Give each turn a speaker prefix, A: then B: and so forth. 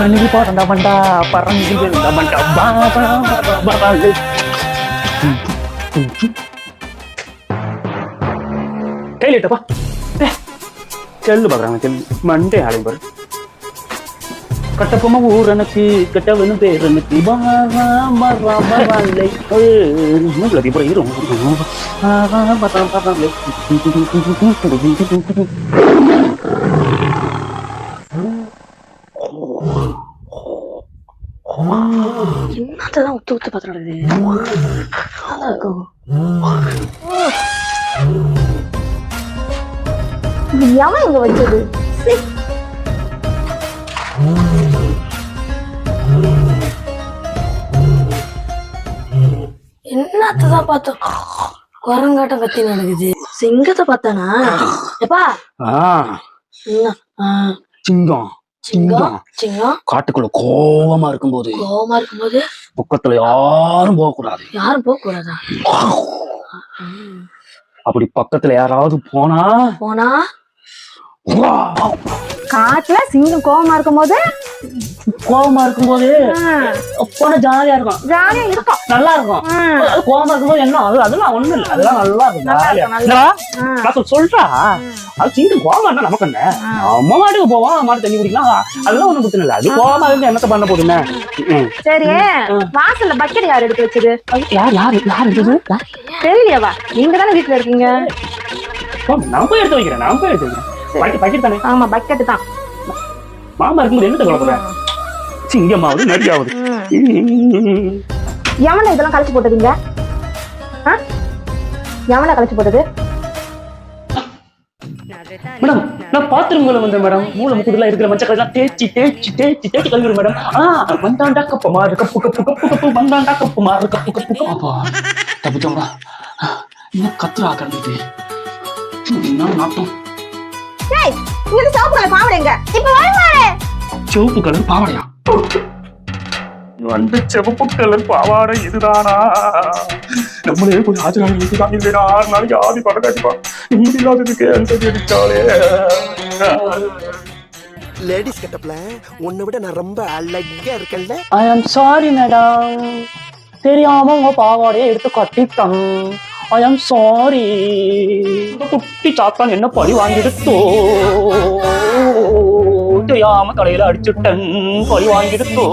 A: Ini parang banda parang gitu banda banda கையில் இட்டப்பா cell பாக்குறாங்க cell Monday ஆலையும் பாரு கட்டப்பமா ஊர் எனக்கு கட்டவனு பேர் எனக்கு மூலதி போய்
B: என்னதான் உத்து உத்து பாத்துறது நல்லா இருக்கும். எவன் இங்க வச்சது? என்னத்தான் பார்த்தோம் குரங்காட்டம் கத்தி நடக்குது. சிங்கத்தை பார்த்தானா எப்பா?
A: சிங்கம்
B: சிங்கம் சிங்கம்
A: காட்டுக்குள்ள கோவமா இருக்கும்போது பக்கத்துல யாரும் போக கூடாது.
B: யாரும் போக கூடாதா?
A: அப்படி பக்கத்துல யாராவது போனா
B: காட்டுல சிங்கம் கோவமா இருக்கும்போது
A: போனா ஜாலியா இருக்கும் நல்லா இருக்கும். கோவமா இருக்கும்போது என்ன அதெல்லாம் ஒண்ணும் இல்ல, அதெல்லாம் நல்லா இருக்கும். சொல்றா அது சிங்கம் கோவமா இருந்தா நமக்கு என்ன, அம்மா மாட்டுக்கு போவோம், மாட்டு தண்ணி குடிக்கலாம், அதெல்லாம் ஒண்ணும் பிரச்சனை இல்ல. அது கோவமா இருந்து என்னத்த பண்ண போதுன்னு.
B: சரி, வாசல்ல பக்கெட் யார் எடுத்து வச்சது?
A: யார் எடுத்தது
B: தெரியலையாவா? நீங்க தானே வீட்டுல இருக்கீங்க.
A: நான் போய் எடுத்து வைக்கிறேன். பக்கெட் தானே?
B: ஆமா, பக்கெட் தான்.
A: மாமா இருக்கும்போது என்ன சொல்ல போறேன்? சிங்கமாவது நரியாவது.
B: எவனை இதெல்லாம் கலைச்சு போட்டதுங்க? எவனை கலைச்சு போட்டது?
A: மேடம், நான் பாத்ரூம்ல வந்தேன் மேடம். மூளை முக்குடுலாம் இருக்கிற மச்சக்கெல்லாம் தேய்ச்சி கழுவிடும் மேடம். வந்தாண்டா கப்பு மாறு கப்பு வந்தாண்டா கப்பு மாறு கப்பு அப்பா தப்பிச்சோம்டா. இன்னும் கத்துறா கண்டுட்டு என்ன நாட்டம். சிவப்பு கலர் பாவாடையா? வந்து சிவப்பு கலர் பாவாடை இதுதானா? நம்மளே கொஞ்சம் ஆச்சரியம் இருக்குதான். இல்லைன்னா 6 நாளைக்கு ஆதி படம் காட்டிப்பா. நிம்மதி இல்லாததுக்கு அன்சரி அடிச்சாலே.
C: லேடிஸ் கெட்டப்ல உன்னை விட நான் ரொம்ப அழகா இருக்கேன்ல.
A: ஐ ஆம் சாரி மேடம், தெரியாம உங்க பாவாடையை எடுத்து கட்டிட்டேன். ஐ ஆம் சாரி. குட்டி சாத்தான் என்ன பழி வாங்கிடுத்தோ, தெரியாம தலையில அடிச்சுட்டேன், பழி வாங்கிடுத்தோ.